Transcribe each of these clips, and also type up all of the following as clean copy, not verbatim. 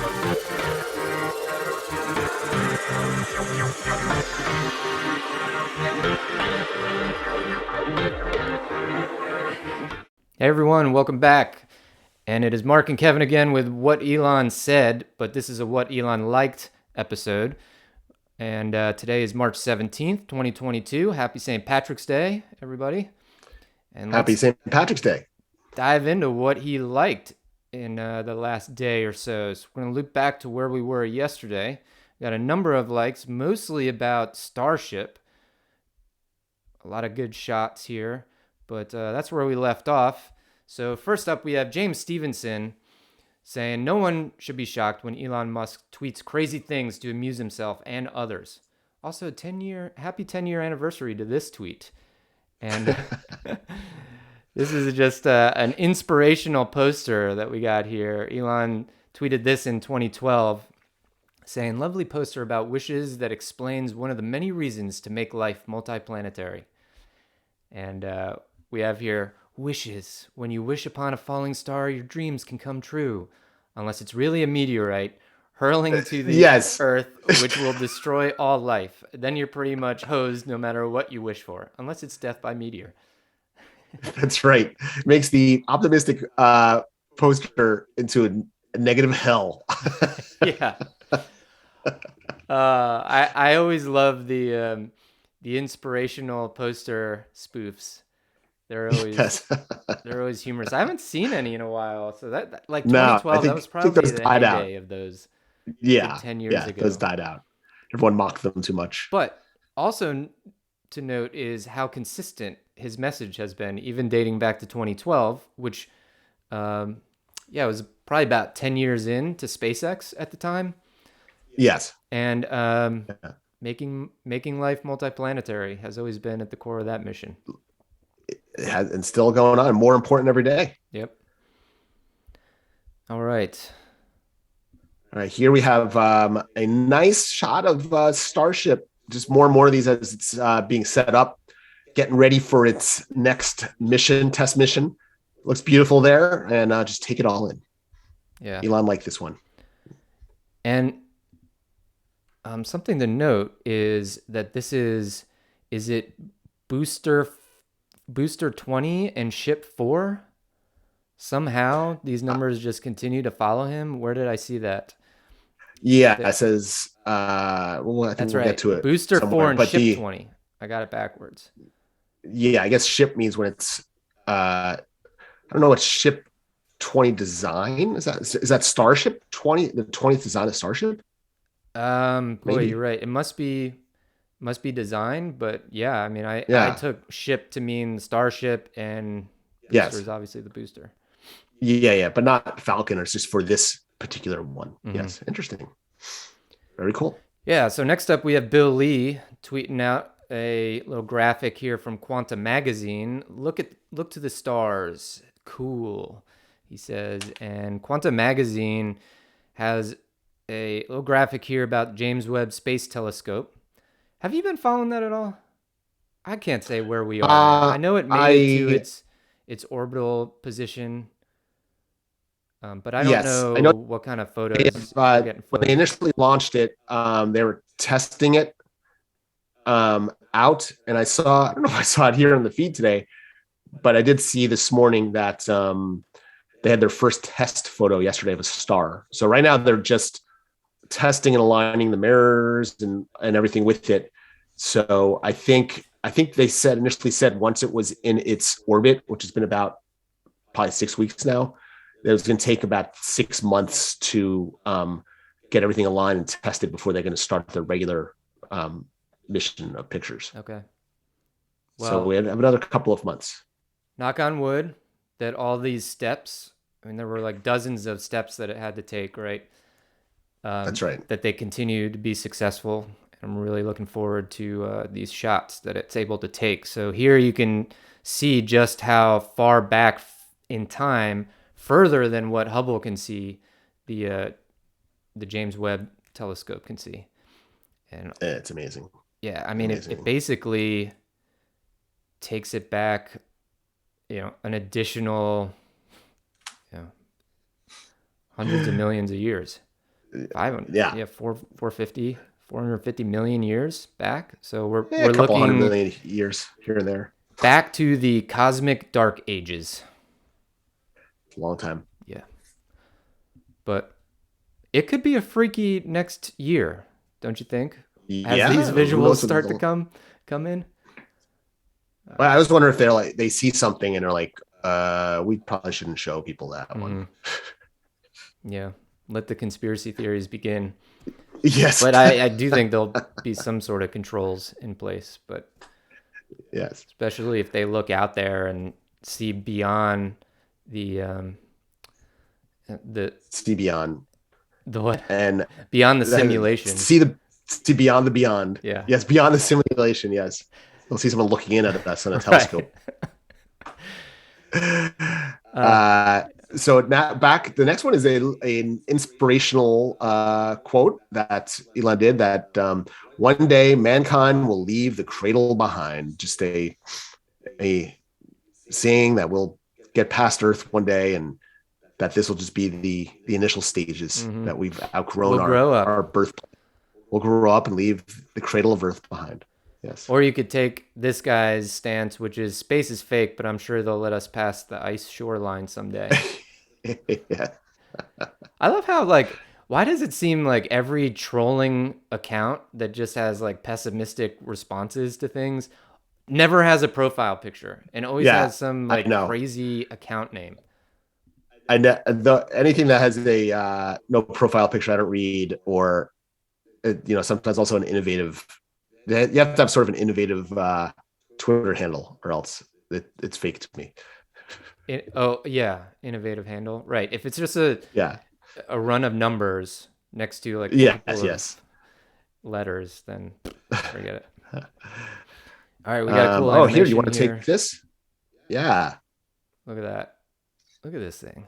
Hey everyone, welcome back. And it is Mark and Kevin again with What Elon Said, but this is a What Elon Liked episode. And today is March 17th, 2022. Happy St. Patrick's Day, everybody. And Happy let's St. Patrick's Day. dive into what he liked in the last day or so. So we're going to loop back to where we were yesterday. We got a number of likes, mostly about Starship. A lot of good shots here, but that's where we left off. So first up, we have James Stevenson saying, no one should be shocked when Elon Musk tweets crazy things to amuse himself and others. Also, happy 10-year anniversary to this tweet. And this is just an inspirational poster that we got here. Elon tweeted this in 2012, saying, lovely poster about wishes that explains one of the many reasons to make life multiplanetary. And we have here, wishes. When you wish upon a falling star, your dreams can come true. Unless it's really a meteorite hurling to the Yes. Earth, which will destroy all life. Then you're pretty much hosed no matter what you wish for. Unless it's death by meteor. That's right. Makes the optimistic poster into a negative hell. Yeah. I always love the inspirational poster spoofs. They're always Yes. they're always humorous. I haven't seen any in a while, so that like No, 2012, that was I think probably those the died out. heyday of those. Good Yeah. 10 years Yeah. ago. Those died out. Everyone mocked them too much. But also to note is how consistent his message has been, even dating back to 2012, which it was probably about 10 years into SpaceX at the time. Yes. And Yeah. making life multiplanetary has always been at the core of that mission. It has, and still going on. More important every day. Yep. All right. All right. Here we have a nice shot of Starship. Just more and more of these as it's being set up, getting ready for its next mission, test mission. Looks beautiful there, and just take it all in. Yeah. Elon liked this one. And something to note is that this is it Booster 20 and Ship 4? Somehow these numbers just continue to follow him. Where did I see that? Yeah, it says. I think That's we'll right. get to it. Booster somewhere. 4 and But Ship 20. I got it backwards. Yeah, I guess ship means when it's. I don't know what ship 20 design is. That Starship 20? The 20th design of Starship? Boy, Maybe. you're right. It must be designed, but yeah, I mean, I Yeah. took ship to mean Starship, and booster Yes. is obviously the booster. Yeah, but not Falcon. It's just for this particular one. Mhm. Yes, interesting. Very cool. Yeah, so next up we have Bill Lee tweeting out a little graphic here from Quantum Magazine. Look to the stars. Cool, he says. And Quantum Magazine has a little graphic here about James Webb Space Telescope. Have you been following that at all? I can't say where we are now. I know it made it to its orbital position, but I don't Yes, I know know. what kind of photos we're getting. When they initially launched it, they were testing it out, and I don't know if I saw it here on the feed today, but I did see this morning that they had their first test photo yesterday of a star. So right now they're just testing and aligning the mirrors and everything with it. So I think they initially said once it was in its orbit, which has been about probably 6 weeks now, that it was going to take about 6 months to get everything aligned and tested before they're going to start their regular mission of pictures. Okay. So Well, we have another couple of months. knock on wood that all these steps, I mean, there were like dozens of steps that it had to take, right? That's right. That they continue to be successful. I'm really looking forward to these shots that it's able to take. So here you can see just how far back in time, further than what Hubble can see, the James Webb telescope can see. And it's amazing. Yeah, I mean, it basically takes it back, an additional, hundreds of millions of years. Yeah, yeah, 450 million years back. So a we're couple hundred looking million years here and there. back to the cosmic dark ages. Long time. Yeah. But it could be a freaky next year, don't you think? As these Yeah, who visuals knows? start to come in. Well, I was wondering if they're like they see something and they're like, we probably shouldn't show people that one. Yeah. Let the conspiracy theories begin. Yes. But I do think there'll be some sort of controls in place. But Yes. especially if they look out there and see beyond the See beyond the what and beyond the simulation. see beyond the beyond. Yeah. Yes, beyond the simulation. Yes, they'll see someone looking in at us on a telescope. So now back, the next one is an inspirational quote that Elon did that one day mankind will leave the cradle behind. Just a saying that we'll get past Earth one day, and that this will just be the initial stages that we've outgrown our birth. We'll grow up and leave the cradle of Earth behind. Yes. Or you could take this guy's stance, which is space is fake, but I'm sure they'll let us pass the ice shoreline someday. Yeah. I love how, why does it seem like every trolling account that just has pessimistic responses to things never has a profile picture and always has some crazy account name? I know anything that has a no profile picture I don't read, or sometimes also an innovative. You have to have sort of an innovative Twitter handle, or else it's fake to me. Innovative handle, right? If it's just a run of numbers next to letters, then forget it. All right, we got a cool animation here, you want to here. take this? Yeah. Look at that. Look at this thing.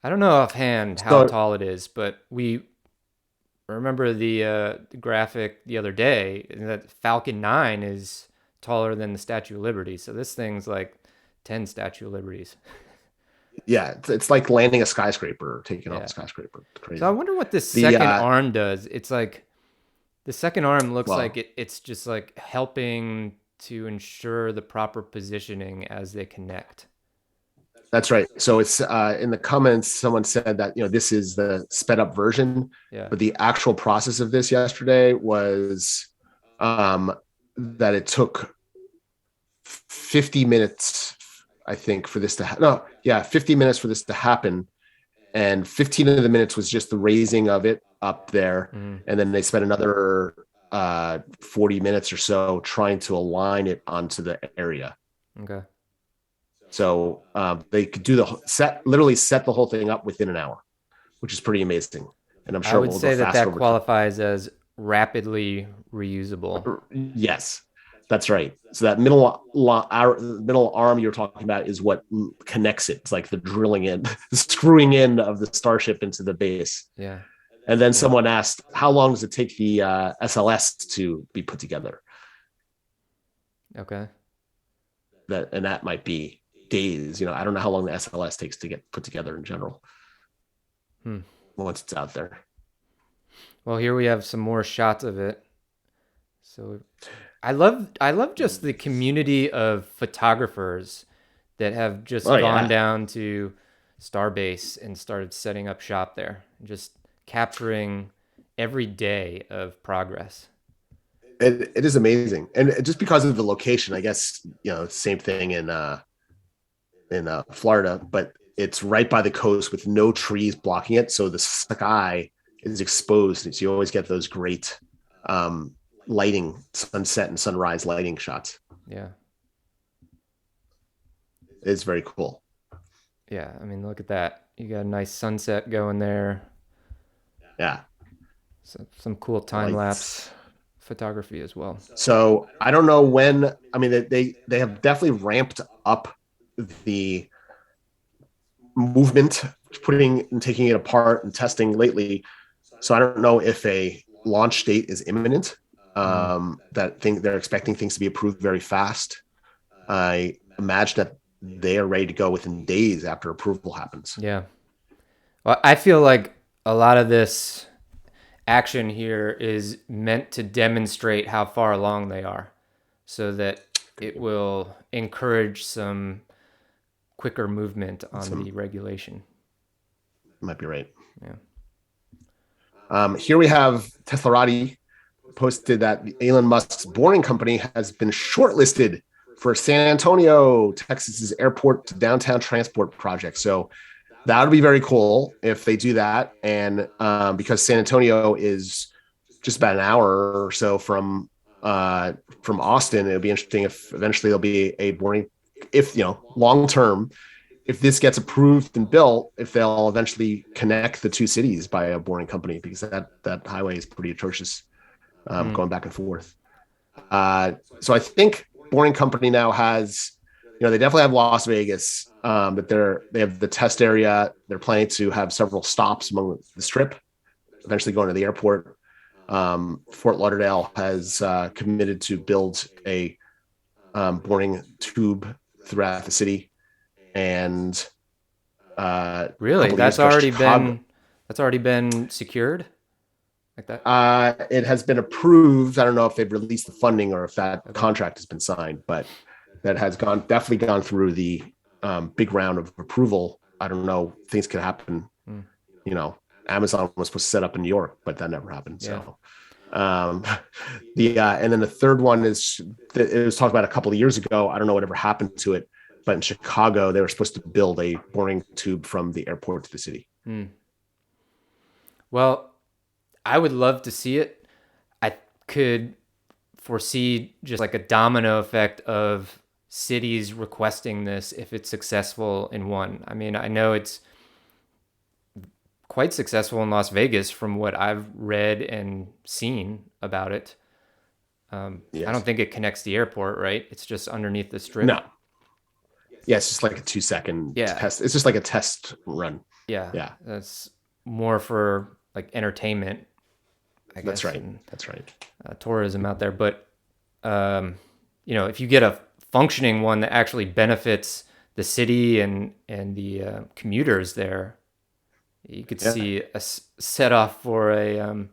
I don't know offhand how tall it is, but we remember the graphic the other day that Falcon 9 is taller than the Statue of Liberty. So this thing's like 10 Statue of Liberties. Yeah, it's like landing a skyscraper or taking off a skyscraper. It's crazy. So I wonder what this second arm does. It's like the second arm looks like it's just like helping to ensure the proper positioning as they connect. That's right. So it's in the comments, someone said that, this is the sped up version, but the actual process of this yesterday was that it took 50 minutes, I think, for this to 50 minutes for this to happen. And 15 of the minutes was just the raising of it up there. And then they spent another 40 minutes or so trying to align it onto the area. Okay. So they could do literally set the whole thing up within an hour, which is pretty amazing. And I'm sure I would say that qualifies as rapidly reusable. Yes, that's right. So that middle arm you're talking about is what connects it. It's like the drilling in, the screwing in of the Starship into the base. Yeah. And then someone asked, how long does it take the SLS to be put together? Okay. That might be days. I don't know how long the SLS takes to get put together in general. Once it's out there. Well, here we have some more shots of it. So I love just the community of photographers that have just gone down to Starbase and started setting up shop there, just capturing every day of progress. It is amazing. And just because of the location, I guess, same thing in Florida, but it's right by the coast with no trees blocking it. So the sky is exposed. So you always get those great lighting, sunset and sunrise lighting shots. Yeah. It's very cool. Yeah. I mean, look at that. You got a nice sunset going there. Yeah. So, some cool time lapse photography as well. So I don't know when, they have definitely ramped up the movement, taking it apart and testing lately. So I don't know if a launch date is imminent. They're expecting things to be approved very fast. I imagine that they are ready to go within days after approval happens. Yeah. Well, I feel like a lot of this action here is meant to demonstrate how far along they are so that it will encourage some quicker movement on the regulation. Might be right. Yeah. Here we have Teslarati posted that Elon Musk's Boring Company has been shortlisted for San Antonio, Texas's airport to downtown transport project. So that would be very cool if they do that. And because San Antonio is just about an hour or so from Austin, it would be interesting if eventually there'll be a boring, if long term, if this gets approved and built, if they'll eventually connect the two cities by a boring company, because that highway is pretty atrocious, going back and forth. So I think Boring Company now has, they definitely have Las Vegas, but they have the test area. They're planning to have several stops among the strip, eventually going to the airport. Fort Lauderdale has committed to build a boring tube throughout the city. And really, that's already been secured like that. It has been approved. I don't know if they've released the funding or if that contract has been signed, but that has definitely gone through the big round of approval. I don't know. Things could happen. Amazon was supposed to set up in New York, but that never happened. Yeah. So, and then the third one is it was talked about a couple of years ago. I don't know whatever happened to it, but in Chicago, they were supposed to build a boring tube from the airport to the city. Well, I would love to see it. I could foresee just like a domino effect of cities requesting this if it's successful in one. I mean, I know it's quite successful in Las Vegas from what I've read and seen about it. Yes. I don't think it connects the airport, right? It's just underneath the strip. No. Yeah, it's just like a 2-second test. It's just like a test run. Yeah. That's more for like entertainment, I guess. That's right. That's right. Tourism out there. But, if you get a functioning one that actually benefits the city and the commuters there, you could see a set off for a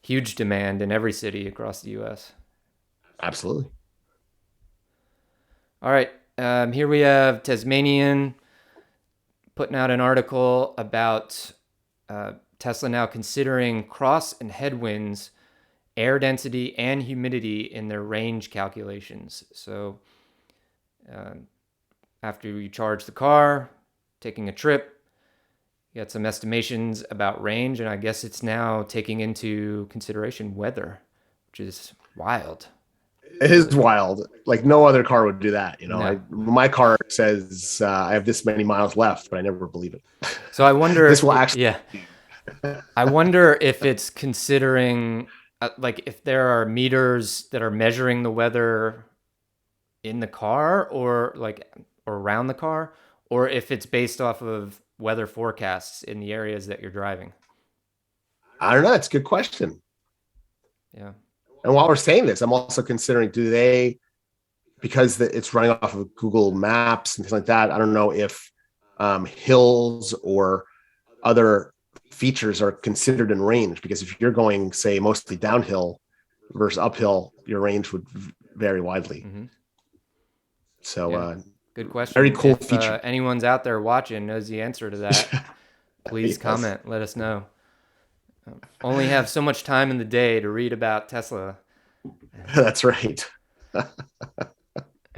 huge demand in every city across the U.S. Absolutely. All right. Here we have Tasmanian putting out an article about Tesla now considering cross and headwinds, air density, and humidity in their range calculations. So after you charge the car, taking a trip, you got some estimations about range, and I guess it's now taking into consideration weather, which is wild. It is wild. Like no other car would do that. No. My car says I have this many miles left, but I never believe it. So I wonder this will actually. Yeah. I wonder if it's considering like if there are meters that are measuring the weather in the car or around the car, or if it's based off of weather forecasts in the areas that you're driving. I don't know. It's a good question. Yeah. And while we're saying this, I'm also considering, because it's running off of Google Maps and things like that, I don't know if hills or other features are considered in range, because if you're going, say, mostly downhill versus uphill, your range would vary widely. Mm-hmm. So good question. Very cool if, feature. Anyone's out there watching knows the answer to that, please comment. Let us know. Only have so much time in the day to read about Tesla. That's right. All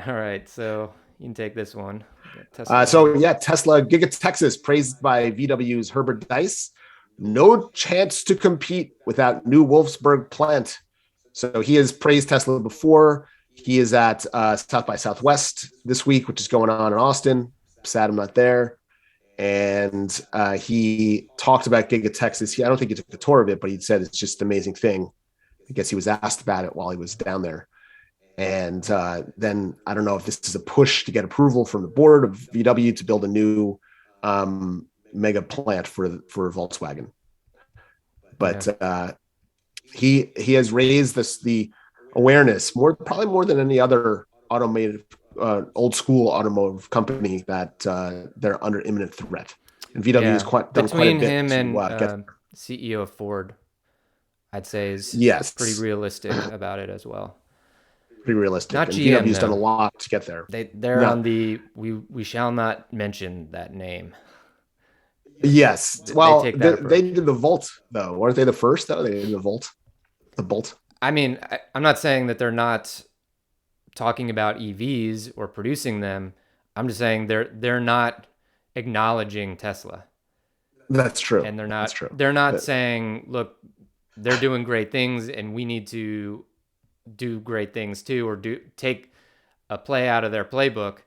right, so you can take this one. Tesla Giga Texas praised by VW's Herbert Diess. No chance to compete without new Wolfsburg plant. So he has praised Tesla before. He is at South by Southwest this week, which is going on in Austin. Sad I'm not there. And he talked about Giga Texas. I don't think he took the tour of it, but he said it's just an amazing thing. I guess he was asked about it while he was down there. And then I don't know if this is a push to get approval from the board of VW to build a new mega plant for Volkswagen. But he has raised the awareness probably more than any other automotive old school automotive company that they're under imminent threat. And VW has Yeah, done quite a between bit him to and get. CEO of Ford, I'd say is pretty Yes, realistic about it as well. pretty realistic. Not And GM VW's done a though. lot to get there. They're No, on the we shall not mention that name. yes. They Well, take that they approach. did the Volt though, weren't they the first though? They did the Volt, the Bolt. I mean, I'm not saying that they're not talking about EVs or producing them. I'm just saying they're not acknowledging Tesla, That's true. and That's true. they're not But saying, look, they're doing great things, and we need to do great things too, or do take a play out of their playbook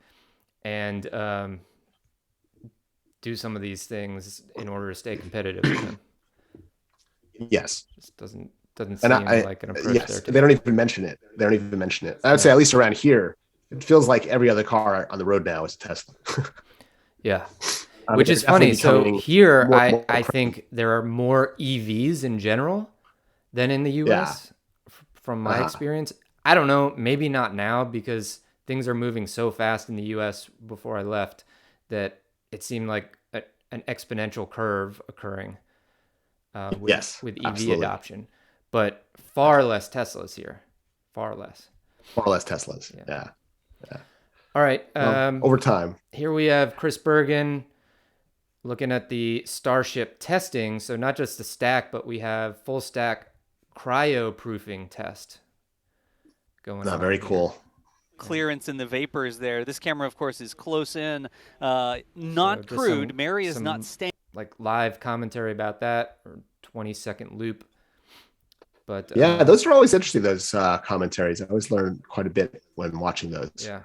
and do some of these things in order to stay competitive with them. yes, Just doesn't and seem like an approach yes, they're they don't taking. even mention it. They don't even mention it. I would say No. at least around here, it feels like every other car on the road now is a Tesla. Yeah. Which They're is funny. definitely So becoming here, more I present. think there are more EVs in general than in the Yeah. US from my Uh-huh. experience. I don't know, maybe not now because things are moving so fast in the US before I left that it seemed like an exponential curve occurring Yes, with EV absolutely. adoption, but far less Teslas here. Far less. More or less Teslas. Yeah. Yeah. Yeah. All right. Well, over time. Here we have Chris Bergen looking at the Starship testing. So not just the stack, but we have full stack cryo proofing test going No, on very here. cool. Clearance in the vapors there. This camera, of course, is close in, So not just crude. Mary is not some staying. like live commentary about that, or 20-second loop. But Yeah, those are always interesting, those commentaries. I always learn quite a bit when watching those. yeah,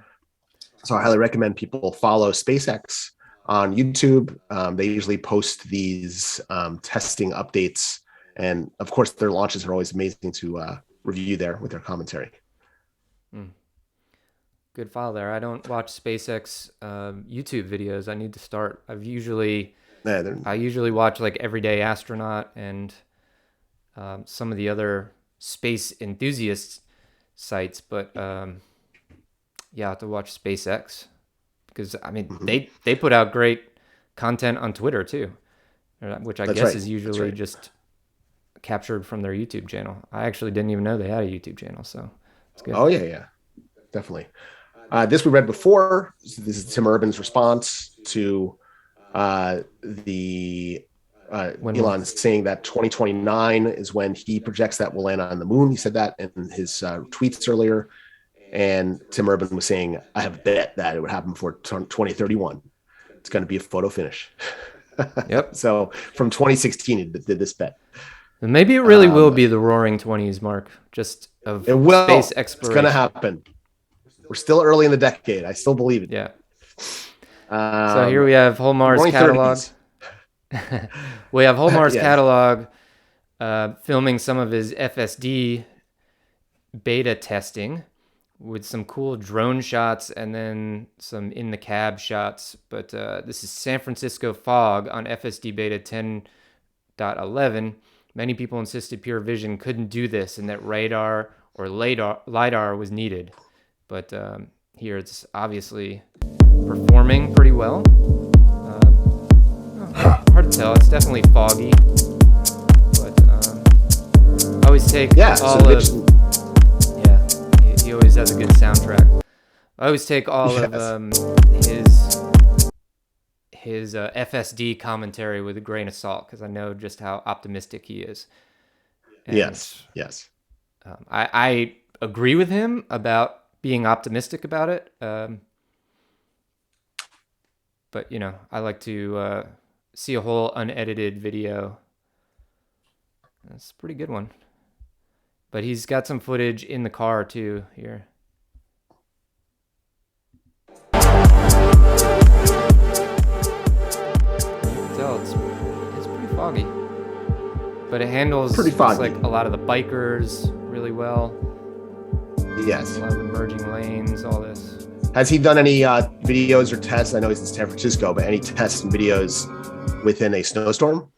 So I highly recommend people follow SpaceX on YouTube. They usually post these testing updates. And of course, their launches are always amazing to review there with their commentary. good follow there. I don't watch SpaceX YouTube videos. I need to start. I usually watch like Everyday Astronaut and some of the other space enthusiast sites, but yeah, I have to watch SpaceX because I mean they put out great content on Twitter too, which I That's guess right. is usually just captured from their YouTube channel. I actually didn't even know they had a YouTube channel, so it's good. Oh, yeah, definitely. This we read before. This is Tim Urban's response to the Elon saying that 2029 is when he projects that we'll land on the moon. He said that in his tweets earlier. And Tim Urban was saying, I have bet that it would happen before 2031. It's going to be a photo finish. Yep. So from 2016, he did this bet. And maybe it really will be the Roaring 20s, Mark, just of it will. space exploration. It's going to happen. We're still early in the decade. I still believe it. Yeah. So here we have Holmar's catalog. We have Holmar's Yes. catalog filming some of his FSD beta testing with some cool drone shots and then some in the cab shots. But this is San Francisco fog on FSD beta 10.11. Many people insisted Pure Vision couldn't do this and that radar or LiDAR was needed. But here it's obviously performing pretty well. Hard to tell. It's definitely foggy. But I always take he always has a good soundtrack. I always take all of his FSD commentary with a grain of salt because I know just how optimistic he is. And, yes. I agree with him about being optimistic about it. But, you know, I like to see a whole unedited video. That's a pretty good one. But he's got some footage in the car, too, here. Tell it's pretty foggy. But it handles like a lot of the bikers really well. Yes. A lot of the merging lanes, all this. Has he done any videos or tests? I know he's in San Francisco, but any tests and videos within a snowstorm?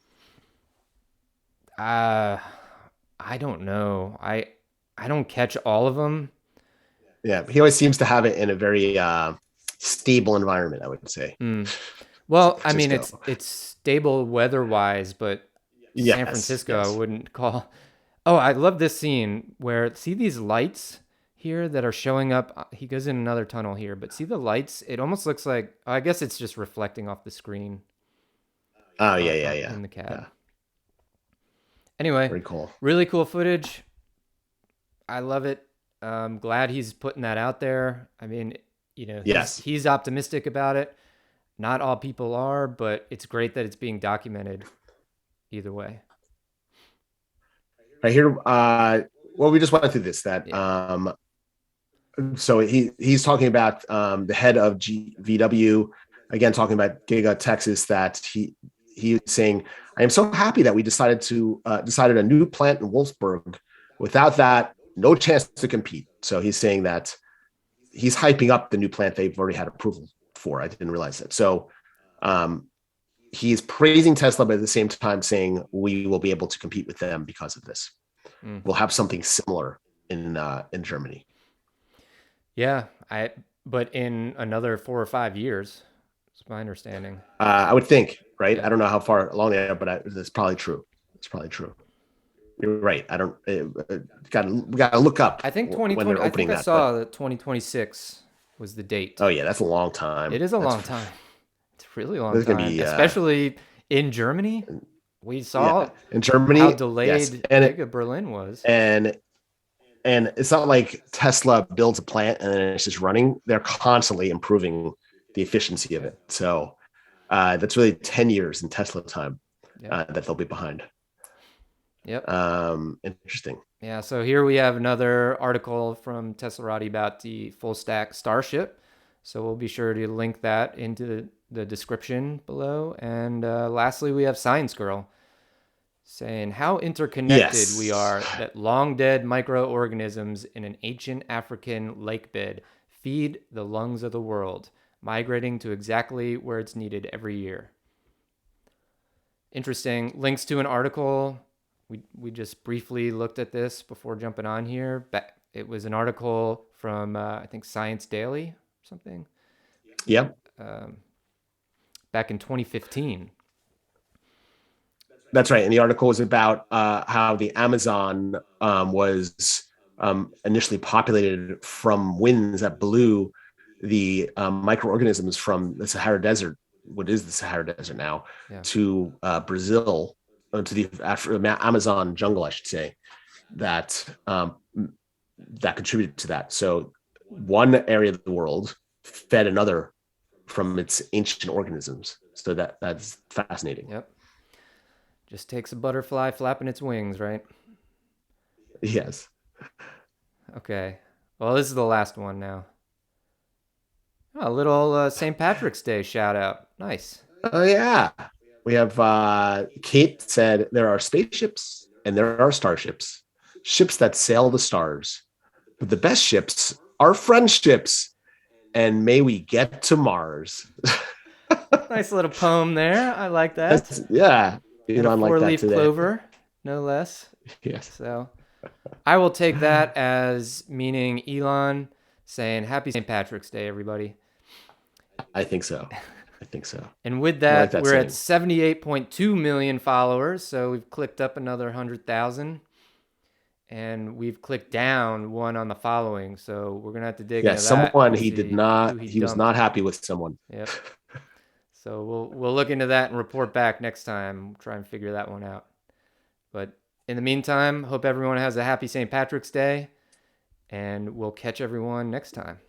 I don't know. I don't catch all of them. Yeah, he always seems to have it in a very stable environment, I would say. Well, San I mean, Francisco. it's stable weather-wise, but San Yes, Francisco I yes. wouldn't call. Oh, I love this scene where see these lights here that are showing up. He goes in another tunnel here, but see the lights? It almost looks like I guess it's just reflecting off the screen Oh yeah, yeah, yeah, in the cab. yeah. Anyway, Very cool. really cool footage. I love it. Glad he's putting that out there. I mean, Yes. he's optimistic about it. Not all people are, but it's great that it's being documented either way. I hear. Well, we just went through this. That Yeah. So he's talking about the head of VW again, talking about Giga Texas. That he was saying, "I am so happy that we decided a new plant in Wolfsburg. Without that, no chance to compete." So he's saying that he's hyping up the new plant they've already had approval for. I didn't realize that. So he's praising Tesla, but at the same time saying we will be able to compete with them because of this. We'll have something similar in Germany. Yeah, but in another 4 or 5 years, it's my understanding. I would think, right? Yeah. I don't know how far along they are, but that's probably true. It's probably true. You're right. I don't. We got to look up I think when 2020. they're I think opening I that. saw But that 2026 was the date. oh yeah, that's a long time. It is a That's long time. It's a really long There's gonna time, be especially in Germany. We yeah, saw in how Germany, yes, delayed Giga Berlin was. and it's not like Tesla builds a plant and then it's just running. They're constantly improving the efficiency of it. So that's really 10 years in Tesla time that they'll be behind. Yep. Interesting. Yeah. So here we have another article from Teslarati about the full stack Starship. So we'll be sure to link that into the description below. And lastly, we have Science Girl saying how interconnected we Yes. are that long dead microorganisms in an ancient African lake bed feed the lungs of the world, migrating to exactly where it's needed every year. Interesting. Links to an article. We just briefly looked at this before jumping on here. It was an article from, I think, Science Daily or something. Yep. Back in 2015. That's right. And the article was about how the Amazon was initially populated from winds that blew the microorganisms from the Sahara Desert, what is the Sahara Desert now, to Brazil, to the Amazon jungle, I should say, that contributed to that. So one area of the world fed another from its ancient organisms. So that's fascinating. Yep. Just takes a butterfly flapping its wings, right? Yes. Okay. Well, this is the last one now. Oh, a little St. Patrick's Day shout out. Nice. Oh, yeah. We have Kate said there are spaceships and there are starships, ships that sail the stars. But the best ships are friendships. And may we get to Mars. Nice little poem there. I like that. Yeah. And a Elon like that four-leaf today. clover, no less. Yes. So I will take that as meaning Elon saying Happy St. Patrick's Day, everybody. I think so. And with that, like we're saying. at 78.2 million followers. So we've clicked up another 100,000. And we've clicked down one on the following. So we're going to have to dig into that. Someone he was not happy with someone. Yep. So we'll look into that and report back next time. Try and figure that one out. But in the meantime, hope everyone has a happy St. Patrick's Day. And we'll catch everyone next time.